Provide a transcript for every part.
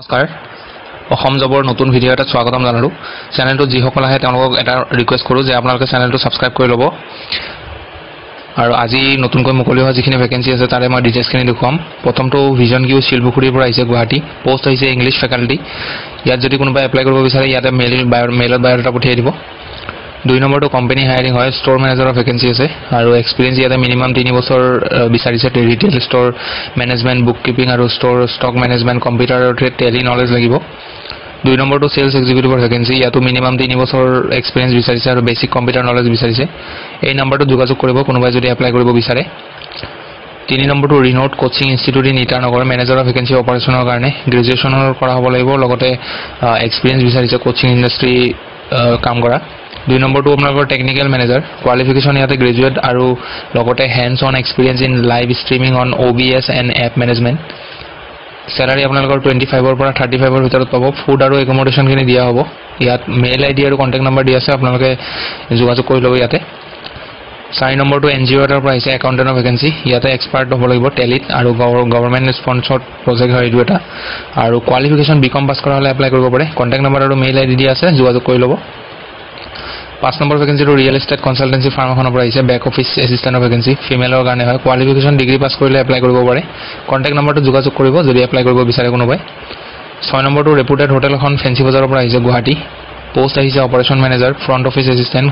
নমস্কাৰ অসম জবৰ নতুন ভিডিঅ' এটা স্বাগতম জনালো চেনেলটো যিসকল আহে তেওঁলোকক এটা ৰিকুৱেষ্ট কৰোঁ যে আপোনালোকে চেনেলটো সাবস্ক্ৰাইব কৰি ল'ব আৰু আজি নতুনকৈ মুকলি হোৱা যিখিনি ভেকেন্সি আছে তাৰে মই ডিটেইলছখিনি দেখুৱাম প্ৰথমটো ভিজন কিউ শিলপুখুৰীৰ পৰা আহিছে গুৱাহাটী পোষ্ট আহিছে ইংলিছ ফেকাল্টি ইয়াত যদি কোনোবাই এপ্লাই কৰিব বিচাৰে ইয়াতে মেইলত বায়োডাটা পঠিয়াই দিব 2 নম্বৰটো কোম্পানী হায়াৰিং হয় ষ্ট'ৰ মেনেজাৰৰ ভেকেন্সি আছে আৰু এক্সপেৰিয়েন্স ইয়াতে মিনিমাম 3 বছৰ বিচাৰিছে retail store management book keeping আৰু ষ্টক মেনেজমেন্ট কম্পিউটাৰ আৰু টেলি নলেজ লাগিব 2 নম্বৰটো সেলছ এক্সিকিউটিভৰ ভেকেন্সি ইয়াতো মিনিমাম 3 বছৰ এক্সপেৰিয়েন্স বিচাৰিছে আৰু বেসিক কম্পিউটাৰ নলেজ বিচাৰিছে এই নম্বৰটো যোগাযোগ কৰিব কোনোবাই যদি এপ্লাই কৰিব বিচাৰে 3 নম্বৰটো ৰিনোট কোচিং ইনষ্টিটিউট ইন ইটানগৰ মেনেজাৰৰ ভেকেন্সি অপাৰেচনৰ কাৰণে গ্ৰেজুৱেচনৰ কৰা হ'ব লাগিব লগতে এক্সপেৰিয়েন্স বিচাৰিছে কোচিং ইণ্ডাষ্ট্ৰি কাম কৰা 2 নম্বৰটো আপোনালোকৰ টেকনিক্যাল মেনেজাৰ কোৱালিফিকেশন ইয়াতে গ্ৰেজুৱেট আৰু লগতে hands on experience in live streaming on OBS and app management স্যালাৰি আপোনালোকৰ 25 ৰ পৰা 35 ৰ ভিতৰত পাব ফুড আৰু একমোডেশন খিনি দিয়া হ'ব ইয়াত মেইল আইডি আৰু কন্টাক্ট নম্বৰ দিয়া আছে আপোনালোকে যোগাযোগ কৰি ল'ব ইয়াতে 4 নম্বৰটো এনজিঅ এটাৰ পৰা আহিছে একাউন্টেন্টৰ ভেকেন্সি ইয়াতে এক্সপাৰ্ট হ'ব লাগিব টেলিত আৰু গভৰ্ণমেন্ট স্পন্সৰ্ড প্ৰজেক্ট হয় এইটো এটা আৰু কোৱালিফিকেশন বিকম পাছ কৰা হলে এপ্লাই কৰিব পাৰে কন্টাক্ট নম্বৰ আৰু মেইল আইডি দিয়া আছে যোগাযোগ কৰি ল'ব 5 নম্বৰ ভেকেন্সিটো ৰিয়েল এষ্টেট কনসালটেন্সি ফাৰ্ম এখনৰ পৰা আহিছে বেক অফিস এসিস্ট্যান্টৰ ভেকেন্সি ফিমেলৰ কাৰণে হয় কোৱালিফিকেশন ডিগ্ৰী পাছ কৰিলে এপ্লাই কৰিব পাৰে কন্টাক্ট নম্বৰটো যোগাযোগ কৰিব যদি এপ্লাই কৰিব বিচাৰে কোনোবাই 6 নম্বৰটো ৰেপুটেড হোটেল এখন ফেন্সি বজাৰৰ পৰা আহিছে গুৱাহাটী পোষ্ট আহিছে operation manager front office assistant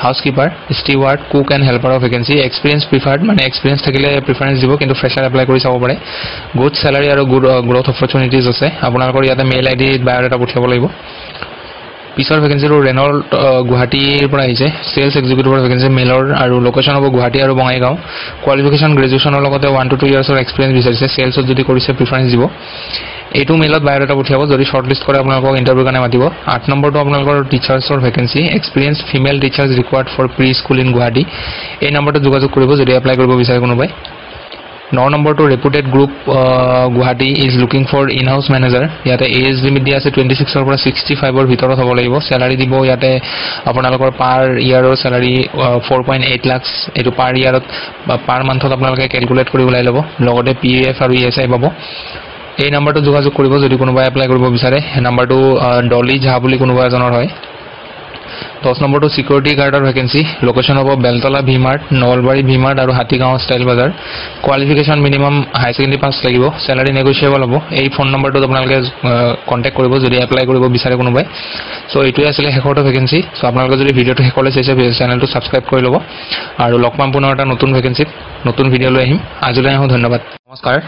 housekeeper steward cook and হেল্পাৰৰ ভেকেন্সি এক্সপেৰিয়েন্স প্ৰিফাৰ্ড মানে এক্সপেৰিয়েন্স থাকিলে প্ৰিফাৰেন্স দিব কিন্তু ফ্ৰেছাৰ এপ্লাই কৰি চাব পাৰে গুড স্যালাৰি আৰু গুড গ্ৰোথ অপৰচুনিটিজ আছে আপোনালোকৰ ইয়াতে মেইল আইডি বায়োডাটা পঠিয়াব লাগিব পিছৰ ভেকেন্সিটো ৰেনল্ট গুৱাহাটীৰ পৰা আহিছে সেলছ এক্সিকিউটিভৰ ভেকেন্সি মেলৰ আৰু লোকেশন হ'ব গুৱাহাটী আৰু বঙাইগাঁও কোৱালিফিকেশন গ্ৰেজুৱেচনৰ লগতে 1 to 2 ইয়াৰ্ছৰ এক্সপেৰিয়েন্স বিচাৰিছে সেলছত যদি কৰিছে প্ৰিফাৰেন্স দিব এইটো মেইলত বায়োডাটা পঠিয়াব যদি শৰ্টলিষ্ট কৰে আপোনালোকক ইন্টাৰভিউ কাৰণে মাতিব 8 নম্বৰটো আপোনালোকৰ টিচাৰ্ছৰ vacancy experience female teachers required for pre school in Guwahati এই নম্বৰটো যোগাযোগ কৰিব যদি এপ্লাই কৰিব বিচাৰে কোনোবাই 9 নম্বৰটো reputed group Guwahati is looking for in house manager ইয়াতে এজ লিমিট দিয়া আছে 26 ৰ পৰা 65 ৰ ভিতৰত হ'ব লাগিব স্যালাৰি দিব ইয়াতে আপোনালোকৰ পাৰ ইয়াৰৰ স্যালাৰি 4.8 লাখ এটো পাৰ ইয়াৰত পাৰ মান্থত আপোনালোকে ক্যালকুলেট কৰি উলাই ল'ব লগতে PF আৰু ESI পাব এই নম্বৰটো যোগাযোগ কৰিব যদি কোনোবাই এপ্লাই কৰিব বিচাৰে নম্বৰটো ডলি ঝা বুলি কোনোবা এজনৰ হয় 10 নম্বৰটো সিকিউৰিটি গাৰ্ডৰ ভেকেন্সি লোকেশন হ'ব বেলতলা ভিমাৰ্ট নলবাৰী ভিমাৰ্ট আৰু হাতীগাঁও ষ্টাইল বাজাৰ কোৱালিফিকেশন মিনিমাম হাই সেকেন্ডাৰী পাছ লাগিব স্যালাৰি নেগোশিয়েবল হ'ব এই ফোন নম্বৰটোত আপোনালোকে কন্টাক্ট কৰিব যদি এপ্লাই কৰিব বিচাৰে কোনোবাই সো এইটোৱে আছিল শেষৰটো ভেকেন্সি সো আপোনালোকে যদি ভিডিঅটো শেষলৈ চাইছে চেনেলটো সাবস্ক্ৰাইব কৰি ল'ব আৰু লগ পাম পুনৰ এটা নতুন ভেকেন্সিত নতুন ভিডিঅ লৈ আহিম আজিলৈ ধন্যবাদ নমস্কাৰ